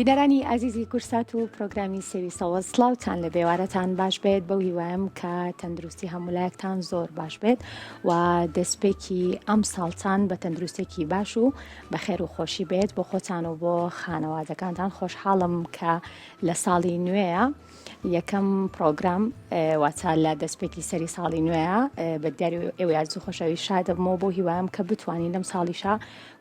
بینەرانی ئازیزی کورسات و پرۆگرامی سێوی سەوە سڵاوتان لە بێوارەتان باش بێت بەو هیوایم کە تەندروستی هەمولایەکتان زۆر باش بێت و دەستپێکی ئەم ساڵتان بە تەندروستێکی باش و بە خێر و خۆشی بێت بۆ خۆتان و بۆ خانەوادەکانتان. خۆشحاڵم کە لە ساڵی نوێیە یەکەم پرۆگرام واتە لە دەستپێکی سەری ساڵی نوێیە بە دیاری ئێوە یارزوو خۆشەوی شادەبمەوە بۆ هیوایم کە بتوانین لەم ساڵیشا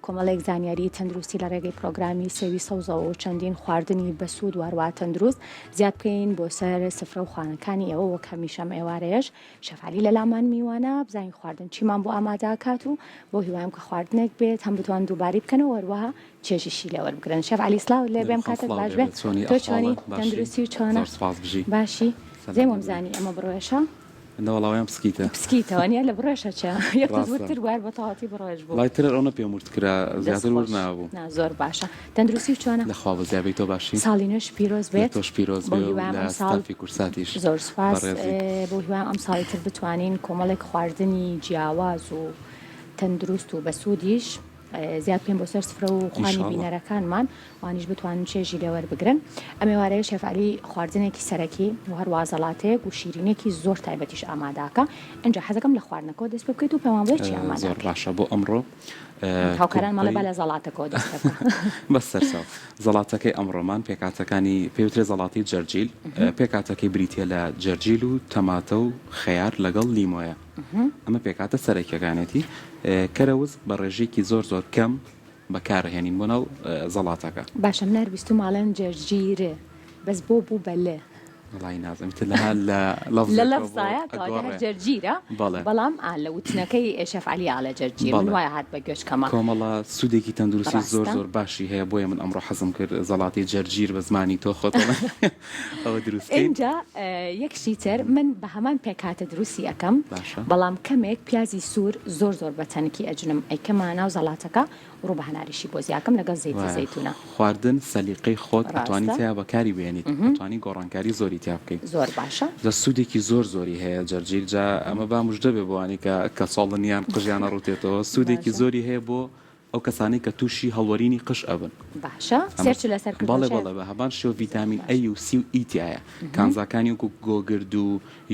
کۆمەڵێک زانیاری تەندروستی لە ڕێگەی پرۆگرامی سێوی سەوزەوە و چەندین خواردنی بەسوود واروا تەندروست زیاد بکەین بۆ سەر سفرە و خانەکانی ئێوە وەک هەمیشەم ئێوارەیەش شەفالی لە لامان میوانە بزانین خواردن چیمان بۆ ئامادەکات و بۆ هیوایم کە خواردنێک بێت هەم بتوان دووباری بکەنەوە وەروەها چێژیشی لێوەربگرن. شەفالی سڵاو لێ بێم کاتت باش بێت. تۆ چۆنی تەندروستی و چۆنە؟ باشی زێمم زانی ئەمە بڕۆیشە؟ نەوەڵاویان پسکیتە پسکیتەوەنیە لە بڕۆشە چە یەکتر وار بە تەواتی بڕۆژ بوو لای ترە ئەوە پێم وردکرا زیاتر ورد نابوو. زۆر باشە. تەندروستی و چۆنە؟ لەخوا بەزیابی تۆ باشی. ساڵی نوێش پیرۆز بێت. تۆش پیرۆز بێ لە ستافی کورساتیش. زۆر سپاس بۆ هیوام ئەم ساڵی تر بتوانین کۆمەڵێک خواردنی جیاواز و تەندروست و بەسوودیش زیاد پێم بۆ سەر سفرە و خوانی بینەرەکانمان وانیش بتوانن چێژی لێوەربگرن. ئەمێوارەیە شەفالی خواردنێکی سەرەکی و هەروە زەڵاتەیە و شیرینێکی زۆر تایبەتیش ئاماداکە. ئەنجا حەزەکەم لە خواردنەکەەوە دەست پێ بکەیت و پێمان بڵێ چی ئامادە. زۆر باشە بۆ ئەمڕۆ هاوکاران مەڵێ بە لە زەڵاتەکەەوە دەست بەس سەرساو زەڵاتەکەی ئەمڕۆمان پێکاتەکانی پێوترێ زەڵاتی جەرجیل پێکاتەکەی بریتە لە جەرجیل و تەماتە و خەیار لەگەڵ لیمۆیە. ئەمە پێکاتە سەرەکیەکانێتی کەرەوز بە ڕێژێکی زۆر زۆر کەم بەکارهێنین بۆ ناو زەڵاتەکە. باشە منەر بیست و ماڵێن جەرجیرە بەس بۆ بوو بەلێ وڵی نازم لە لەفزایە جەرجیرە بەڵام لە وتنەکەی شەفعەلی ئالە جەرجیر من وایە هات بە گوێشکەمە کۆمەڵە سوودێکی تەندروستی زۆر زۆر باشی هەیە بۆیە من ئەمڕۆ حەزم کرد زەڵاتی جەرجیر بە زمانی تۆ خۆتەوە ئەوە دروست اینجا یەکشی تر من بە هەمان پێکاتە دروستی ئەەکەم بەڵام کەمێک پیازی سوور زۆر زۆر بە تەنکی ئەجنم ئەیکەمە ناو زەڵاتەکە ڕوو بە هەناریشی بۆ زیاکەم لەگەڵ زەیتی زەیتونە. خواردن سەلیقەی خۆت ئەتوانی تیا بەکاری بێنیت ئەتوانی گۆڕانکاری زۆری تیا بکەیت. زۆر باشە جا سوودێکی زۆر زۆری هەیە جەرجیر جا ئەمە با موژدە بێ بۆوانی کە ساڵنیان قژیانە ڕوتێتەوە سوودێکی زۆری هەیە بۆ ئەو کەسانی کە تووشی هەڵوەرینی قش ئەبن. باشە سێرچ لەسەر بەڵێ بەڵێ بە هەبان شێوە ڤیتامین ئەی و سی و ئی تایە کانزاکانی وەکو گۆگرد و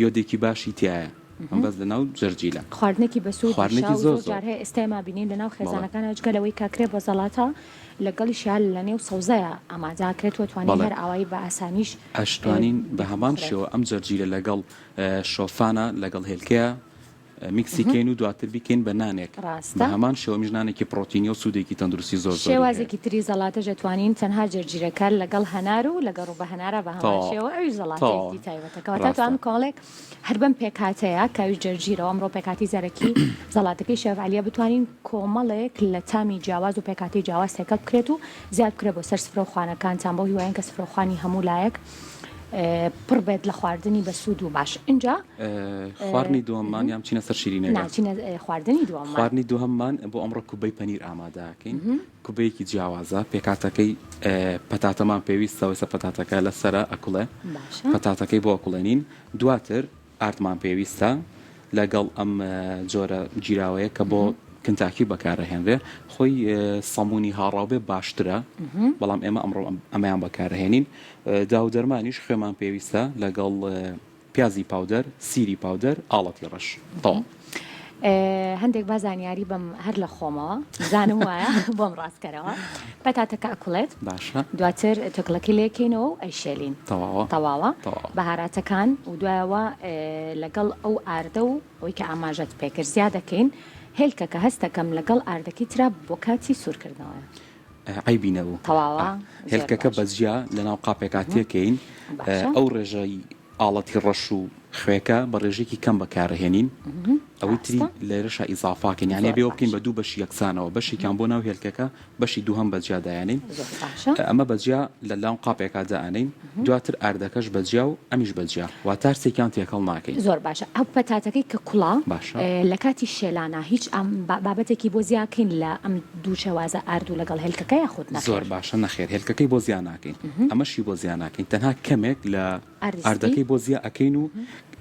یۆدێکی باشی تایە. ئەم بەس لەناو جەرجیلە خواردنێکی بەسوود خواردنێکی زۆر جار هەیە ئێستاما بینین لەناو خێزانەکانە جگەلەوەی کاکرێ بە زەڵاتە لەگەڵیشیان لە نێو سەوزەیە ئامادەکرێت توانین هەر ئاوایی بە ئاسانیش ئەشتوانین بە هەمان شێوە ئەم جەرجیلە لەگەڵ شۆفانە لەگەڵ هێلکەیە میکسیکەین و دواتر بیکەین بە نانێک بە هەمان شێوە میژنانێکی پرۆتینی و سوودێکی تەندروستی زۆر شێوازێکی تری زەڵاتە دەتوانین تەنها جەرجیرەکە لەگەڵ هەنار و لەگەڕ و بە هەنارە بە هەمان شێوە ئەوی زەڵاتی تایبەتەکەەوە تاتوان کۆڵێک هەر بەم پێکاتەیە کاوی جەرجیرەوە ئەمڕۆ پێکاتی زەرەکی زەڵاتەکەی شێڤالیە بتوانین کۆمەڵێک لە تامی جیاواز و پێکاتی جیاواز تێکەڵ بکرێت و زیاد بکرێت بۆ سەر سفرە و خوانەکانتان بۆ هیوایین کە سفرەخوانی هەموو لایەک پڕ بێت لە خواردنی بەسوود و باش. اینجا خواردنی دووەممان یام چینە سەر شیرینەکە خواردنی دووەممان بۆ ئەمڕۆ کوبەی پەنیر ئامادەکەین کوبەیەکی جیاوازە پێکاتەکەی پەتاتەمان پێویستەوەی سە پەتاتەکە لە سەرە ئەکوڵێ پەتاتەکەی بۆ ئەکوڵێنین دواتر ئارتمان پێویستە لەگەڵ ئەم جۆرە گیراوەیە کە بۆ کنتاکی بەکارەهێنرێ خۆی سەمونی هاڕاوبێ باشترە بەڵام ئێمە ئەمڕۆ ئەمەیان بەکارهێنین داودەرمانیش خوێمان پێویستە لەگەڵ پیازی پاودەر سیری پاودەر ئاڵەتی ڕەش تەواو. هەندێک بازانیاری بەم هەر لە خۆمەوە زانم وایە بۆم ڕاستکەرەوە پەتاتەکە ئەکوڵێت باشە دواتر تۆکڵەکەی لێکەینەوە و ئەیشێلین تەواوە بەهاراتەکان و دوایەوە لەگەڵ ئەو ئاردە و ئەوی کە ئاماژەت پێکرد زیادەکەین هێلکەکە هەستەکەم لەگەڵ ئاردەکەی ترا بۆ کاتی سوورکردنەوە عیبینەبوو تەواوە هێلکەکە بەجیا لەناو قاپێکاتیەکەین ئەو ڕێژەی ئاڵەتی ڕەش و خوێکە بە ڕێژێکی کەم بەکارهێنین ئەوەی تری لێرەشە ئیزافاکەین یانێ بێ بکەین بە دوو بەشی یەکسانەوە بەشێکیان بۆ ناو هێلکەکە بەشی دووهەم بەجیا دایانین ئەمە بەجیا لە لاو قاپێکا دائانین دواتر ئاردەکەش بەجیا و ئەمیش بەجیا وا تارسێکیان تێکەڵ ناکەین. زۆر باشە ئەو پەتاتەکەی کە کوڵا لە کاتی شێلانە هیچ ئەم بابەتێکی بۆ زیاکەین لە ئەم دوو شێوازە ئارد و لەگەڵ هێلکەکە یاخود زۆر باشە نەخێر هێلکەکەی بۆ زیان ناکەین ئەمەشی بۆ زیان ناکەین تەنها کەمێک لە ئاردەکەی بۆ زیە ئەەکەین و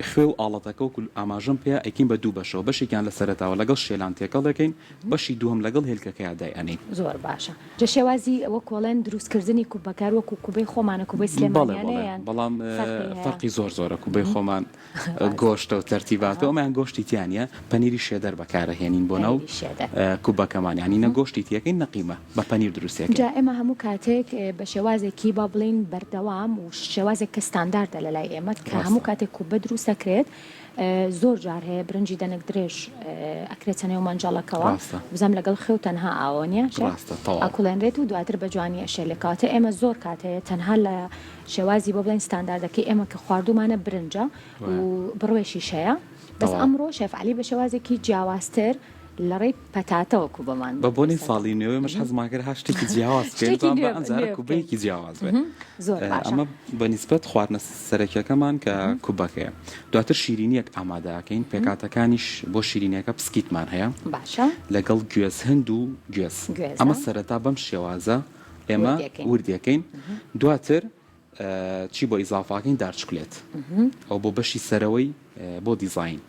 خوێ و ئاڵەتەکە و ئاماژەم پێ ئەیکین بە دوو بەشەوە بەشێکیان لە سەرەتاوە لەگەڵ شێلان تێکەڵ دەکەین بەشی دووەم لەگەڵ هێلکەکەی دایئەنین زۆر باشە جە شێوازی ئەوە کۆڵێن دروستکردنی کوبەکار وەکو کوبەی خۆمانە کوبەی سلێمانیانەیان بەڵام فەرقی زۆرە کوبەی خۆمان گۆشتە و تەرتیباتەوە ئەمەیان گۆشتی تیانە پەنیری شێدەر بەکارەهێنین بۆ ناو کوبەکەمان یانی نە گۆشتی تیەکەین نەقیمە بە پەنیر دروستێک جا ئێمە هەموو کاتێک بە شێوازێکی با بڵین بەردەوام و شێوازێک کە ستانداردە لە لای ئێمە کە هەموو کاتێک کوبە دروست دەکرێت زۆر جار هەیە برنجی دەنگ درێژ ئەکرێتە نێو مەنجەڵەکەەوە بزەم لەگەڵ خێو تەنها ئاوە ئاکوڵێنرێت و دواتر بە جوانی ئەشێلەکاتە ئێمە زۆر کاتەیە تەنها لە شێوازی بۆ بڵین ستانداردەکەی ئێمە کە خواردومانە برنجە و بڕوێشی شەیە بەس ئەمڕۆ شێفعلی بە شێوازێکی جیاوازتر لەڕێی پەتاتەوە کوبەمان بە بۆنی ساڵی نوێ مەش حەزماگەر هەشتێکی جیاوازکەێنزارە کوبەیەکی جیاواز بێ ئەمە بەنیسبەت خواردنە سەرەکیەکەمان کە کوبەکەیە دواتر شیرینیەک ئامادەکەین پێکاتەکانیش بۆ شیرینیەکە پسکیتمان هەیە باشە لەگەڵ گوێز هەند و گوێز ئەمە سەرەتا بەم شێوازە ئێمە وردیەکەین دواتر چی بۆ ئیزافاکەین دارچکلێت ئەو بۆ بەشی سەرەوەی بۆ دیزاین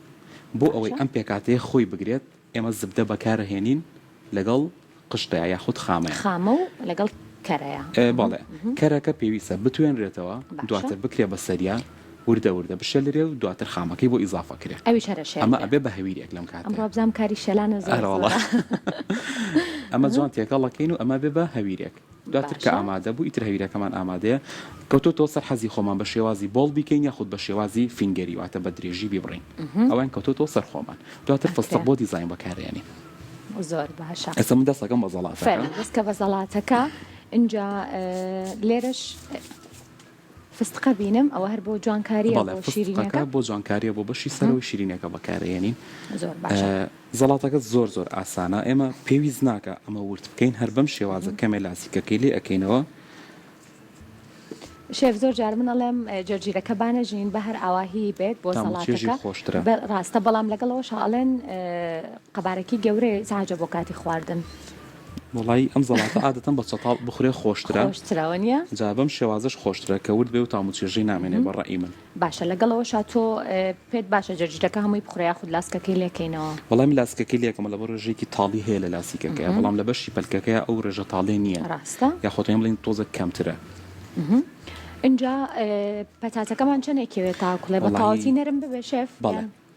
بۆ ئەوەی ئەم پێکاتەیە خۆی بگرێت ئێمە زبدە بەکارەهێنین لەگەڵ قشتەیە یاخود خامە و لەگەڵ کەرەیە باڵێ کەرەکە پێویستە بتوێنرێتەوە دواتر بکرێ بە سەریا وردە بشێلرێ و دواتر خامەکەی بۆ ئیزافە کرێ ئەمە ئەبێ بە هەویرێک لەم کات بزانام کاری شەلانە ئەمە جوان تێکەڵەکەین و ئەمە بێ بە هەویرێک دواتر کە ئامادە بوو ئیتر هەویرەکەمان ئامادەیە کەوتۆ سەر حەزی خۆمان بە شێوازی بۆڵ بیکەین یاخود بە شێوازی فینگەری واتە بە درێژی بیبڕین ئەوان کەوتۆ سەر خۆمان دواتر فستق بۆ دیزاین بەکارێنی زۆر باشە ئێستا من دەستەکەم بە زەڵاتەکە دەستکە بە زەڵاتەکە اینجا لێرەش فستقە بینم ئەوە هەر بۆ جوانکاریە بۆ شیرینەکە بۆ جوانکاریە بۆ بەشی سەرەوەی شیرینەکە بەکارێنین زۆر باشە زەڵاتەکە زۆر ئاسانە ئێمە پێویست ناکە ئەمە ورد بکەین هەر بەم شێوازە کەمێ لاسیکەکەی لێ ئەەکەینەوە شێف زۆر جار من ئەڵێم جەرجیرەکە بانەژین بە هەر ئاواهی بێت بۆ سەڵاتەکە خۆشترە ڕاستە بەڵام لەگەڵەوە شاڵێن قەبارەکی گەورەی ساجە بۆ کاتی خواردن وڵی ئەم زەڵاتە عادەتەن بە چەتاڵ بخورێ خۆشترەوە نیە جا بەم شێوازش خۆشترە کە ورد بێ و تاموچێژەی نامێنێ بە ڕەئی من باشە لەگەڵەوە شاتۆ پێت باشە جەرجیرەکە هەمووی بخورێ خود لاسکەکەی لێکەینەوە وەڵام لاسکەکەی لێکەمە لە بە ڕێژێکی تاڵی هەیە لە لاسیکەکەی بەڵام لە بەشی پەلکەکەی ئەو ڕێژە تاڵێ نییە ڕاستە یا خۆتەیم بڵین تۆزە کەمترە اینجا پەتاتەکەمان چەندێکەوێت تاکوڵێ بە تاڵەتی نەرم ببێ شێف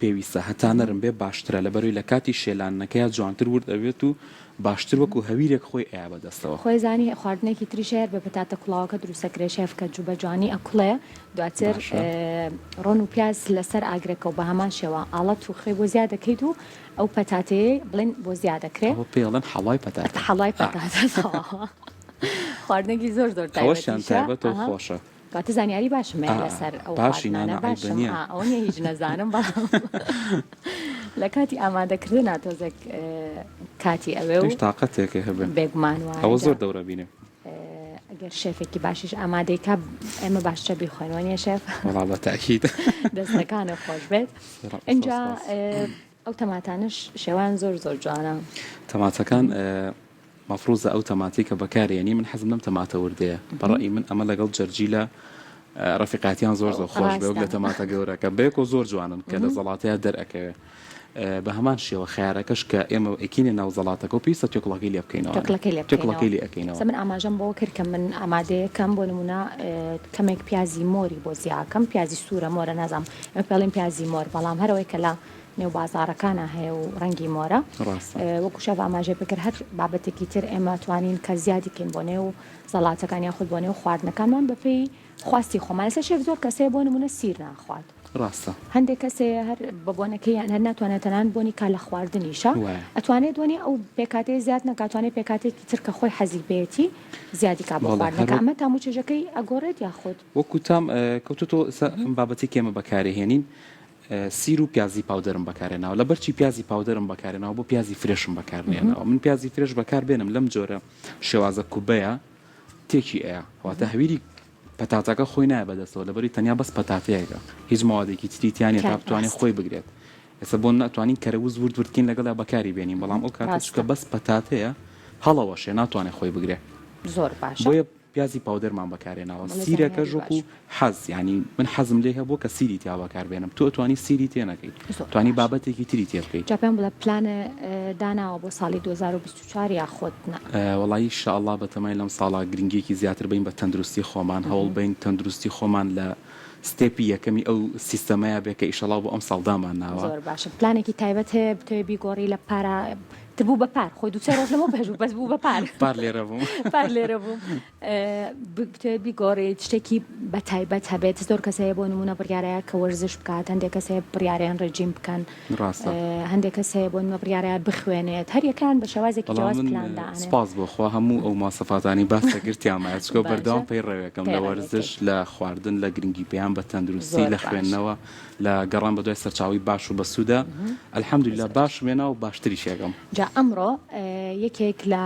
پێویستە هەتا نەرم بێ باشترە لەبەروی لە کاتی شێلانەکەی جوانتر ورد ئەوێت و باشتر وەکو هەویرێک خۆی ئایا بەدەستەوە خۆی زانی خواردنێکی تریشێر بە پەتاتە کوڵاوەکە دروستەکرێ شێف کە جوبە جوانی ئەکوڵێ دواتر ڕۆن و پیاز لەسەر ئاگرێکە و بە هەمان شێوە ئاڵەت و خێ بۆ زیاد دەکەیت و ئەو پەتاتەیە بڵێن بۆ زیاد دەکرێت پێڵەن حەڵای پەتات حەڵای پەتاتە خواردنێکی زۆر تایبەتەوە خۆشە کاتە زانیاری باشم لەسەر ئەو باشم ئەو نیە هیچ نەزانم بەڵام لە کاتی ئامادەکردن ناتۆزێک کاتی ئەوێ و تااقەتێکە هەبێن بێگومان وایە ئەوە زۆر دەورە بینێ ئەگەر شێفێکی باشیش ئامادەیکە ئێمە باشتر بیخۆینەوە نیە شێف بە تاکید دەستەکانە خۆش بێت اینجا ئەو تەماتانش شێوان زۆر جوانە تەماتەکان مەفروزە ئەو تەماتیکە بەکارێنی من حەزم لەم تەماتە وردەیە بەڕێی من ئەمە لەگەڵ جەرجیلە ڕەفیقاتیان زۆر خۆش بێ لە تەماتە گەورەکە بێک و زۆر جوانن کە لە زەڵاتەیە دەرەکەوێت بە هەمان شێوە خیارەکەش کە ئێمە ئەکینێ ناو زەڵاتەکە و پێویستە تۆکڵەکەی لێ بکەینەوە تۆکڵەکەی لێ ئەەکەینەوە من ئاماژەم بۆ کرد کە من ئامادەیەکەم بۆ نمونە کەمێک پیازی مۆری بۆ زیاکەم پیازی سوورە مۆرە نازام ئەمە پێڵین پیازی مۆر بەڵام هەرەوەی کە لە نێو بازارەکانە هەیە و ڕەنگی مۆرە وەکو شەف ئاماژێ بکرد هەر بابەتێکی تر ئێمە توانین کە زیادیکەین بۆ نێو زەڵاتەکان یاخود بۆ نێو خواردنەکانمان بەپێی خواستی خۆمان لەسەر شێف زۆر کەسەیە بۆ نمونە سیر ناخوات ڕاستە هەندێک کەسەیە هەر بە بۆنەکەیان هەر ناتوانێت تەنان بۆنی کا لە خواردنیشە ئەتوانێت دوانی ئەو پێکاتەیە زیاد نەکاتوانێت پێکاتێکی تر کە خۆی حەزی بێتی زیادی کا بە خواردنەکە ئەمە تاموچێژەکەی ئەگۆڕێت یاخود وەکو تام کەوتۆ بابەتی کێمە بەکارهێنین سیر و پیازی پاودەرم بەکارێناوە لە بەرچی پیازی پاودەرم بەکارێناوە بۆ پیازی فرێشم بەکارێنەوە من پیازی فرێش بەکاربێنم لەم جۆرە شێوازە کوبەیە تێکی ئەیە واتە هەویری پەتاتەکە خۆی نایە بەدەستەوە لەبەری تەنیا بەس پەتاتەیەکە هیچ ماوەدێکی تریتیانێت تا بتوانێت خۆی بگرێت ئێستا بۆ ناتوانین کەرەوز وردکین لەگەڵا بەکاری بێنین بەڵام ئەو کاتێککە بەس پەتاتەیە هەڵەوەشێ ناتوانێت خۆی بگرێت زۆر باش بۆیە گازی پاودەرمان بەکارێناوە بەڵێ سیرەکە زانیاری ژۆک و باش. حەز ینی من حەزم لێ هەبوو کە سیری تیا بەکاربێنم تۆ توانی سیری تێ نەکەیت زۆر توانی باش. بابەتێکی تری تێ بکەیت جا پێم بڵێ پلانە داناوە بۆ ساڵی 2024 یا خۆت وڵی شاءله بەتەمای لەم ساڵا گرنگێکی زیاتر بین بە تەندروستی خۆمان هەوڵ بین تەندروستی خۆمان لە ستێپی یەکەمی ئەو سیستەمەیە بێ کە ئیشەڵا بۆ ئەم ساڵدامان ناوە زۆر باشە پلانێکی تایبەت هەیە بتەوێ بیگۆڕی لە پارە تبوو بە پار خۆی دووسێ ڕۆژ لەمە پێش بەس بوو بە پار لێرە بووم پار لێرە بووم بتەوێت بیگۆڕیت شتێکی بە تایبەت هەبێت زۆر کەسەیە بۆ نمونە بڕیارەیە کە وەرزش بکات هەندێک کەسەیە بڕیاریان ڕێجیم بکەن ڕاستە هەندێک کەسەیە بۆ نمە بڕیارەیە بخوێنێت هەر یەکان بە شێوازێکی جیاواز پلاندانێت سپاس بۆخوا هەموو ئەو ماسەفاتانی باسەگرتیامایە چکۆ بەردەوام پێی ڕێوەکەم لە وەرزش لە خواردن لە گرنگی پێیان بە تەندروستی لە خوێندنەوە لە گەڕان بە دوای سەرچاوی باش و بەسوودە الحەمدولillah باش وێنا و باشتری شێگەم جا ئەمڕۆ یەکێک لە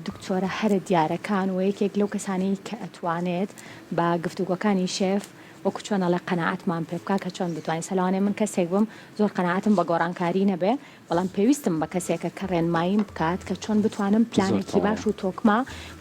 دکتۆرە هەرە دیارەکان و یەکێک لەو کەسانی کە ئەتوانێت بە گفتوگۆکانی شێف وەکو چۆنە لە قەنەعەتمان پێ بکە کە چۆن بتوانین سەلاوانێ من کەسێک بم زۆر قەنەعەتم بە گۆڕانکاری نەبێ بەڵام پێویستم بە کەسێکە کە ڕێنماییم بکات کە چۆن بتوانم پلانێکی باش و تۆکما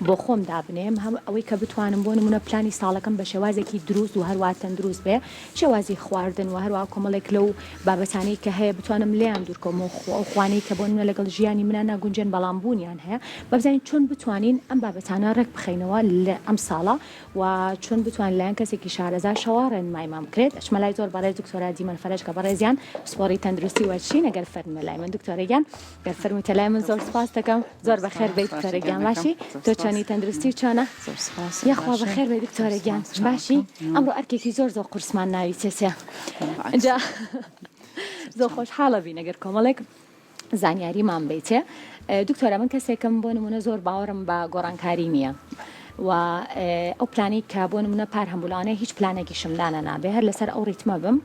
بۆ خۆم دابنێم هەم ئەوەی کە بتوانم بۆ نمونە پلانی ساڵەکەم بە شێوازێکی دروست و هەروە تەندروست بێ شێوازی خواردن و هەروە کۆمەڵێک لەو بابەتانەی کە هەیە بتوانم لێیان دوورکەم و خوانەی کە بۆ نمونە لەگەڵ ژیانی منە ناگونجێن بەڵام بوونیان هەیە بەبزانین چۆن بتوانین ئەم بابەتانە ڕێک بخەینەوە لە ئەم ساڵە و چۆن بتوان لایەن کەسێکی شارەزا شەوا ڕێنمایمان بکرێت ئەشمەلای زۆر بەڕێز دکتۆرە دیمەن فەرەج کە بەڕێزیان سپۆڕی تەندروستی وەرچین ئەگەر فەرمە لای من دکتۆرەگیان گەر فەرموویتە لای من زۆر سپاس دەکەم زۆر بەخێر بێت دکتۆرەگیان باشی تۆ چۆنی تەندروستی چۆنە یاخوا بەخێر بێت دکتۆرەگیان باشی ئەمڕۆ ئەرکێکی زۆر زۆر قورسمان ناوی چێسێ اینجا زۆر خۆشحاڵە بین ئەگەر کۆمەڵێک زانیاریمان بیتێ دکتۆرە من کەسێکم بۆ نمونە زۆر باوەڕم بە گۆڕانکاری نییە و ئەو پلانی کە بۆ نمونە پار هەمبولانەیە هیچ پلانێکی شمدانە نابێ هەر لەسەر ئەو ڕیتمە بم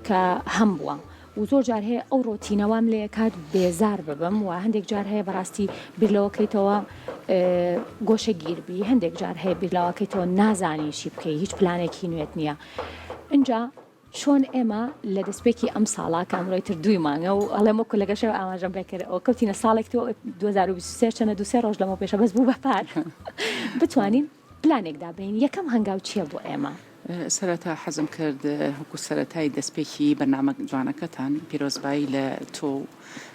کە هەم بووە و زۆر جار هەیە ئەو ڕۆتینەوەم لێ کات بێزار ببم و هەندێک جار هەیە بەڕاستی بیرلەوەکەیتەوە گۆشە گیربی هەندێک جار هەیە بیرلاوەکەیتەوە نازانیشی بکەی هیچ پلانێکی نوێت نییە اینجا چۆن ئێمە لە دەستپێکی ئەم ساڵا کامڕۆی تر دوی مانگە و ئەڵێمەکو لەگەشەوە ئاماژەم پێکردەوە کەوتینە ساڵێک تۆ 2023 چەنە دوسێ ڕۆژ لەمە پێشە بەس بوو بەپار بتوانین پلانێک دابین یەکەم هەنگاو چییە بۆ ئێمە سەرەتا حەزم کرد هەکو سەرەتای دەستپێکی بەرنامە جوانەکەتان پیرۆزبایی لە تۆ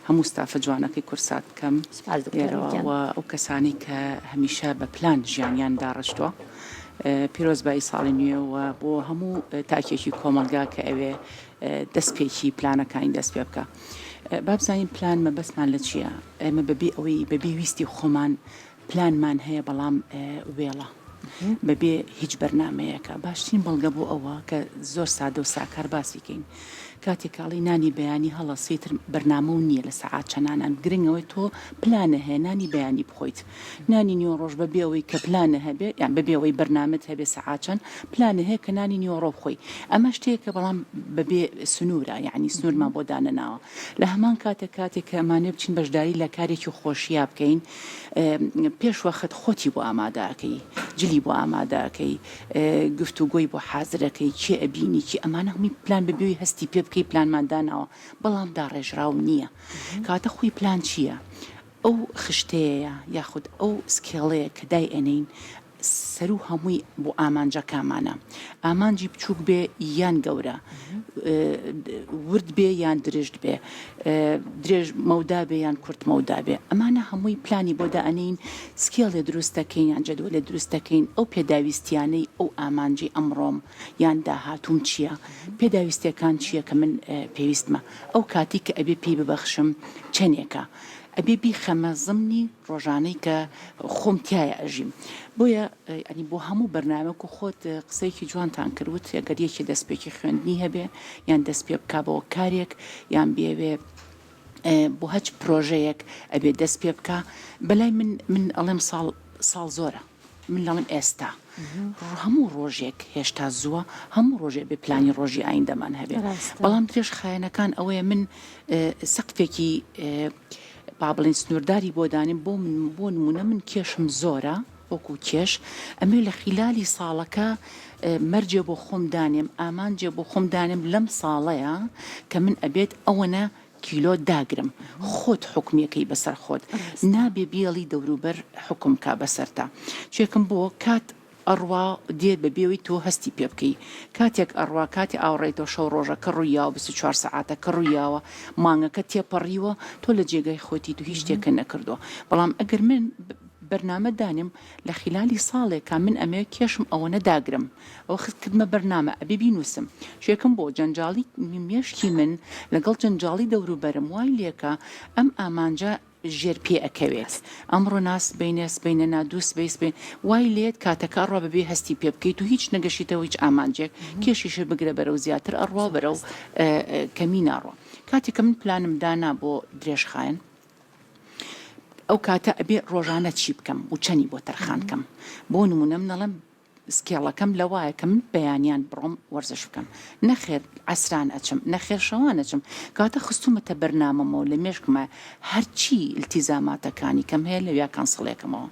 هەموو ستافە جوانەکەی کورسات بکەم ئەو کەسانی کە هەمیشە بە پلان ژیانیان داڕشتووە پیرۆزبایی ساڵی نوێەوە بۆ هەموو تاکێکی کۆمەلگا کە ئەوێ دەستپێکی پلانەکانی دەست پێ بکە بابزانین پلان مەبەستمان لە چییە؟ ئێمە بەبێ ئەوەی بەبێ ویستی خۆمان پلانمان هەیە بەڵام وێڵە بەبێ هیچ بەرنمەیەەکە باشترین بەڵگە بۆ ئەوە کە زۆر سادە و ساکار باسیکەین کاتێکاڵی نانی بەیانی هەڵەسیتر بەرنامە و نییە لە سەعات چەنانان گرنگەوەی تۆ پلانە هەیە نانی بەیانی بخۆیت نانی نیوە ڕۆژ بەبێەوەی کە پلانە هەبێ یان بەبێەوەی بەرنامت هەبێ سەعاتچەند پلانە هەیە کە نانی نیوەڕۆ بخۆی ئەمە شتێکە بەڵام بەبێ سنوورە یعنی سنوورمان بۆ دانەناوە لە هەمان کاتێک کە ئەمانێ بچین بەشداری لە کارێکی خۆشییا بکەین پێش وەخت خۆتی بۆ ئامادەکەی جلی بۆ ئامادەکەی گفتوگۆی بۆ حازرەکەی چێ ئەبینی چی ئەمانە هەمی پلان ببێوی هەستی پێ بکەی پلانمانداناوە بەڵام داڕێژراو نییە کاتە خۆی پلان چییە؟ ئەو خشتەیە یاخود ئەو سکێڵەیە کە دای ئەنین سەر و هەمووی بۆ ئامانجەکانمانە ئامانجی بچووک بێ یان گەورە ورد بێ یان درێژت بێ درێژ مەودا بێ یان کورت مەودا بێ ئەمانە هەمووی پلانی بۆ دائەنین سکێڵێ دروستەکەین یان جەدوەلێ دروستەکەین ئەو پێداویستیانەی ئەو ئامانجی ئەمڕۆم یان داهاتوم چییە پێداویستەکان چییە کە من پێویستمە ئەو کاتی کە ئەبێ پێی ببەخشم چەندێکە ئەبێ بیخەمە زمنی ڕۆژانەی کە خۆم تایە ئەژیم بۆیە ئەنی بۆ هەموو بەرنامەک و خۆت قسەیەکی جوانتان کردوت ئەگەر یەکی دەستپێکی خوێندنی هەبێ یان دەست پێ بکا بەوە کارێک یان بێوێ بۆ هەچ پرۆژەیەک ئەبێ دەست پێ بکە بەلای من ئەڵێم ساڵ زۆرە من لەڵم ئێستا هەموو ڕۆژێک هێشتا زووە هەموو ڕۆژێ بێ پلانی ڕۆژی ئایندەمان هەبێ بەڵام درێژ خایەنەکان ئەوەیە من سەقفێکی با بڵین سنوورداری بۆ دانیم بۆ نمونە من کێشم زۆرە وەکو کێش ئەمێ لە خیلالی ساڵەکە مەرجێ بۆ خۆم دانێم ئامانجێ بۆ خۆم دانێم لەم ساڵەیە کە من ئەبێت ئەوەنە کیلۆ داگرم خۆت حکومیەکەی بەسەر خۆت نابێ بیاڵی دەوروبەر حکم کا بەسەرتا چێکم بۆ کات ئەڕوا دێت بە بێەوەی تۆ هەستی پێ بکەی کاتێک ئەڕوا کاتی ئاوڕێتەوە شەو ڕۆژە کە ڕوویاوە 24 سەعاتە کە ڕوویاوە مانگەکە تێپەڕیوە تۆ لە جێگای خۆتی تو هیچ شتێکە نەکردو بەڵام ئەگەر من بەرنامە دانیم لە خلالی ساڵێکا من ئەمێ کێشم ئەوە نەداگرم ئەو خستکردمە بەرنامە ئەبێ بینوسم شێکم بۆ جەنجاڵی مێشکی من لەگەڵ جەنجاڵی دەوروبەرم وای لێکە ئەم ئامانجە ژێر پێ ئەکەوێت ئەمڕۆ ناس بینێس بینە نادووس بیس بین وای لێت کاتەکە ڕوا بەبێ هەستی پێ بکەیت و هیچ نەگەشیتەوە هیچ ئامانجێک کێشیشە بگرە بەرەو زیاتر ئەڕوا بەرەو کەمی ناڕۆ کاتێککە من پلانم دانا بۆ درێژخایەن ئەو کاتە ئەبێ ڕۆژانە چی بکەم و چەنی بۆ تەرخانکەم بۆ نمونە منەڵم سکێڵەکەم لەوایە کە من بەیانیان بڕۆم وەرزش بکەم نەخێر ئەسران ئەچم نەخێر شەوانەچم کاتە خستومەتە بەرنامەمەوە لە مێشکمە هەرچی التیزاماتەکانی کەم هەیە لەویا کانسڵێکمەوە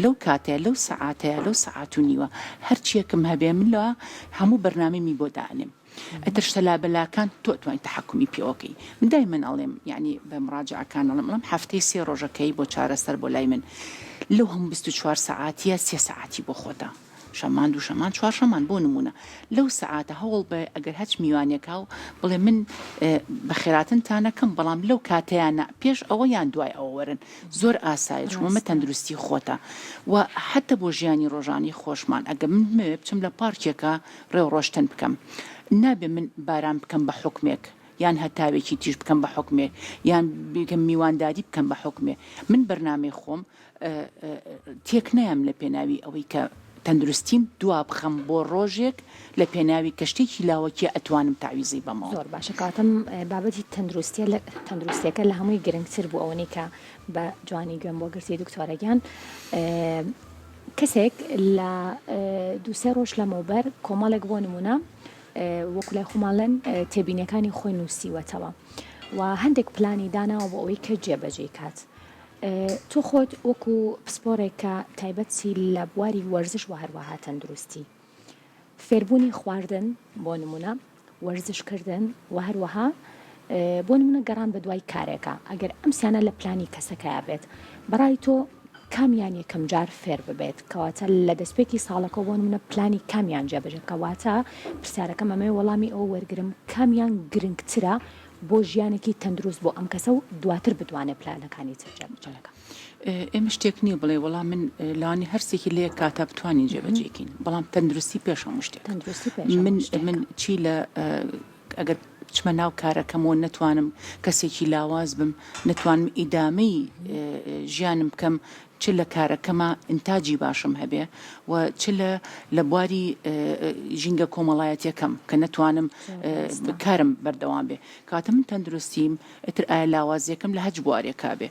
لەو کاتەیە لەو سەعاتەیە لەو سەعات و نیوە هەرچیەکم هەبێ من لەوە هەموو بەرنامەمی بۆ دانێم ئەترشتە لابەلاکان تۆ توانین تحکمی پێوەکەی من دایمەن ئەڵێم یعنی بە مراجعەکان ئەڵێم هەفتەی 3 ڕۆژەکەی بۆ چارەسەر بۆ لای من لەو هەموو 24 سەعاتیە 3 سەعاتی بۆ خۆتە شەمان دوو شەمان چوار شەمان بۆ نمونە لەو سەعاتە هەوڵ بە ئەگەر هەچ میوانێکا و بڵێ من بە خێراتنتانەکەم بەڵام لەو کاتەیانە پێش ئەوە یان دوای ئەوە وەرن زۆر ئاسایە چمەمە تەندروستی خۆتە و حتى بۆ ژیانی ڕۆژانی خۆشمان ئەگە من بچم لە پارکێکە ڕێوڕۆشتن بکەم نابێ من باران بکەم بە حکمێک یان هەتاوێکی تیژ بکەم بە حکمێک یان بکەم میوانداری بکەم بە حکمێ من بەرنامەی خۆم تێک نەیەم لە پێناوی ئەوەی کە تەندروستیم دوا بخەم بۆ ڕۆژێک لە پێناوی کەشتێکی لاوەکی ئەتوانم تاویزی بەمەوە زۆر باشە کاتم بابەتی تەندروستیەکە لە هەمووی گرنگتر بوو ئەوەی کە بە جوانی گوێم بۆ گرتی دکتۆرەگیان کەسێک لە دووسێ ڕۆژ لەمەوبەر کۆمەڵێک بۆ نمونە وەکو لای خۆماڵەن تێبینەکانی خۆی نووسیوەتەوە و هەندێک پلانی داناوە بۆ ئەوەی کە جێبەجێ کات تۆ خۆت وەکو پسپۆرێکە تایبەتی لە بواری وەرزش و هەروەها تەندروستی فێربوونی خواردن بۆ نمونە وەرزشکردن و هەروەها بۆ نمونە گەڕان بە دوای کارێکە ئەگەر ئەم سیانە لە پلانی کەسەکەیا بێت بەڕای تۆ کامیان یەکەم جار فێر ببێت کەواتە لە دەستپێکی ساڵەکە بۆ نمونە پلانی کامیان جێبەجێت کەواتە پرسیارەکەم ئەمەوێ وەڵامی ئەو وەرگرم کامیان گرنگترە بۆ ژیانێکی تەندروست بۆ ئەم کەسە و دواتر بتوانێت پلانەکانی جێبەجێەکە ئێمە شتێک نییە بڵێ وەڵام من لانی هەرسێکی لێ کاتا بتوانین جێبەجێکین بەڵام تەندروستی پێش هەموو شتێک من چی لە ئەگەر چمە ناو کارەکەمەوە نەتوانم کەسێکی لاواز بم نەتوانم ئیدامەی ژیانم بکەم چ لە کارەکەمە ئینتاجی باشم هەبێ و چ لە بواری ژینگە کۆمەڵایەتیەکەم کە نەتوانم کارم بەردەوام بێ کاتە من تەندروستیم ئتر ئایا لاوازیەکەم لە هەج بوارێکا بێ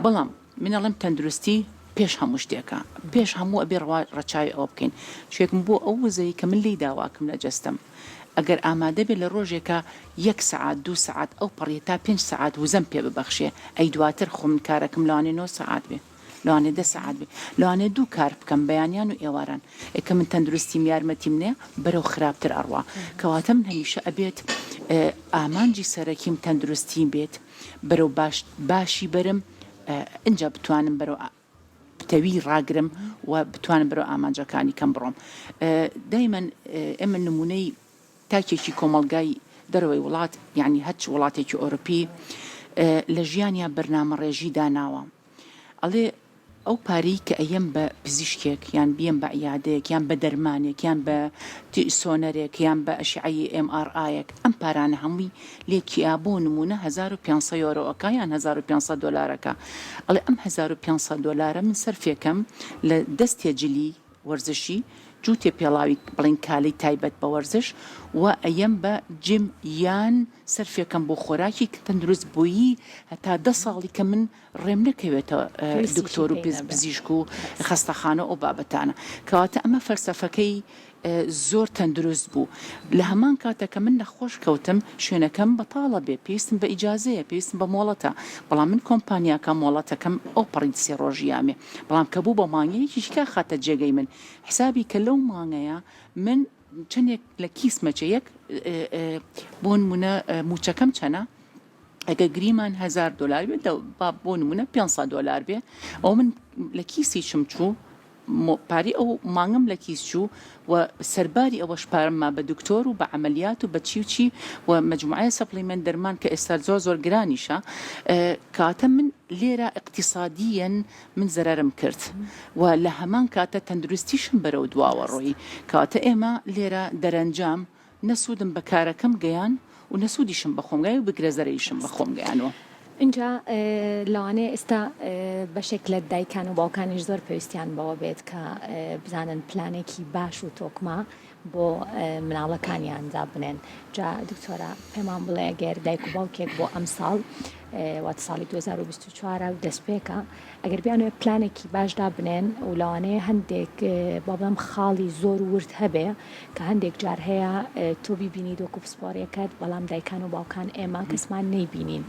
بەڵام منەڵم تەندروستی پێش هەموو شتێکە پێش هەموو ئەبێ ڕەچاوی ئەوە بکەین شوێکم بۆ ئەو وزەی کە من لی داواکەم لە جەستم ئەگەر ئامادە بێت لە ڕۆژێکە 1 سعات 2 سعات ئەو پەڕیە تا 5 سعات وزەم پێ ببەخشێ ئەی دواتر خۆم کارەکەم لەوانێ 9 سعات بێ لەوانێ 10 سعات بێ لەوانێ 2 کار بکەم بەیانیان و ئێواران ئەکە من تەندروستیم یارمەتیم نێ بەرەو خراپتر ئەڕوا کەواتە من هەمیشە ئەبێت ئامانجی سەرەکیم تەندروستیم بێت بەرەو باشی بەرم ئینجا بتوانم بەرەو تەوی ڕاگرم و بتوانم بەرەو ئامانجەکانی کەم بڕۆم دایمەن ئێمە نمونەی تاکێکی کۆمەلگای دەرەوەی وڵات یعنی هەچ وڵاتێکی ئۆروپی لە ژیانیان بەرنامە ڕێژی داناوە ئەڵێ ئەو پارەی کە ئەیەم بە پزیشکێک یان بیەم بە عیادەیەک یان بە دەرمانێک یان بە سۆنەرێک یان بە ئەشعەی MRI-یەک ئەم پارانە هەمووی لێکیا بۆ نمونە 1500 یۆرۆەکە یان 1500 دۆلارەکە ئەڵێ ئەم 1500 دۆلارە من سەرفێکەم لە دەستێجلی وەرزشی جووتێ پێڵاوی بڵین کالی تایبەت بە وەرزش و ئەیەم بە جم یان سەرفێکەم بۆ خۆراکی تەندروست بوویی هەتا 10 ساڵی کە من ڕێم نەکەوێتە دکتۆر و پزیشک و خەستەخانە ئەو بابەتانە کەواتە ئەمە فەلسەفەکەی زۆر تەندروست بوو لە هەمان کاتەکە من نەخۆش کەوتم شوێنەکەم بەتاڵە بێ پێویستم بە ئیجازەیە پێویستم بە مۆڵەتە بەڵام من کۆمپانیاکە مۆڵەتەکەم ئەو پەڕی 3 ڕۆژیامێ بەڵام کە بوو بە مانگەیەکیشکا خاتە جێگەی من حسابی کە لەو مانگەیە من چەندێک لە کیسمەچەیەک بۆ نمونە موچەکەم چەنە ئەگە گریمان $1000 بێت بۆ نمونە $500 بێ ئەو من لە کیسیشم چوو پاری ئەو مانگم لە کیس چوو و سەرباری ئەوەش پارمما بە دکتۆر و بە عملیات و بە چی و چی و مجموعە سەپلیمنت دەرمان کە ئێستا زۆر گرانیشە کاتە من لێرە اقتصادیەن من زەرم کرد و لە هەمان کاتە تەندروستیشم بەرەو دواوە ڕۆی کاتە ئێمە لێرە دەرەنجام نەسوودم بە کارەکەم گەیان و نەسوودیشم بە خۆمگای و بگرە زەرەیشم بە خۆم گەیانەوە. اینجا لەوانەیە ئێستا بەشێک لە دایکان و باوکانیش زۆر پێویستیان بەوە بێت کە بزانن پلانێکی باش و تۆکما بۆ مناڵەکانیاندا بنێن. جا دکتۆرە پێمان بڵێ ئەگەر دایک و باوکێک بۆ ئەم ساڵ واتە ساڵی 2024 و دەستپێکە ئەگەر بیانوێ پلانێکی باشدا بنێن و لەوانەیە هەندێک با بڵێم خاڵی زۆر ورد هەبێ کە هەندێک جار هەیە تۆ بیبینی دۆکو پسپۆڕیەکەت بەڵام دایکان و باوکان ئێمە کەسمان نەیبینین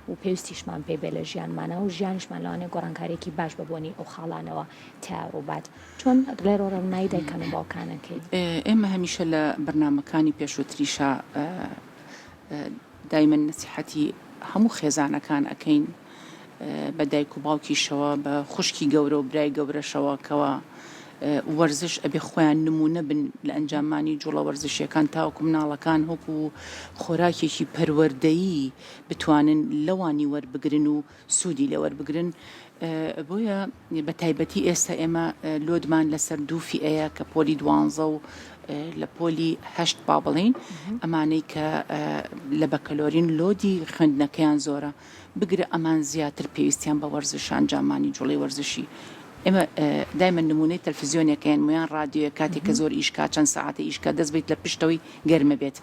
و پێویستیشمان پێ بێ لە ژیانمانە و ژیانشمان لەوانەیە گۆڕانکارێکی باش ببوونی ئەو خاڵانەوە تیاڕووبات چۆن لێرۆ ڕەونایی دایکان و باوکانەکەیت. ئێمە هەمیشە لە بەرنامەکانی پێشووتریشە دایمەن نسیحەتی هەموو خێزانەکان ئەەکەین بە دایک و باوکیشەوە بە خوشکی گەورە و برای گەورەشەوە کەوە وەرزش ئەبێ خۆیان نمونە بن لە ئەنجامانی جوڵە وەرزشیەکان تاوەکو مناڵەکان هۆکو خۆراکێکی پەروەردەیی بتوانن لەوانی وەربگرن و سوودی لە وەربگرن. بۆیە بە تایبەتی ئێستا ئێمە لۆدمان لەسەر دووفی ئەیە کە پۆلی 12 و لە پۆلی 8 با بڵین ئەمانەی کە لە بەکەلۆرین لۆدی خوێندنەکەیان زۆرە بگرە ئەمان زیاتر پێویستیان بە وەرزش ئەنجامانی جوڵەی وەرزشی. ئێمە دایمەن نمونەی تەلڤیزیۆنیەکەیان مویان رادیۆیە کاتێک کە زۆر ئیشکا چەند سەعاتە ئیشکا دەست بیت لە پشتەوەی گەرمە بێت.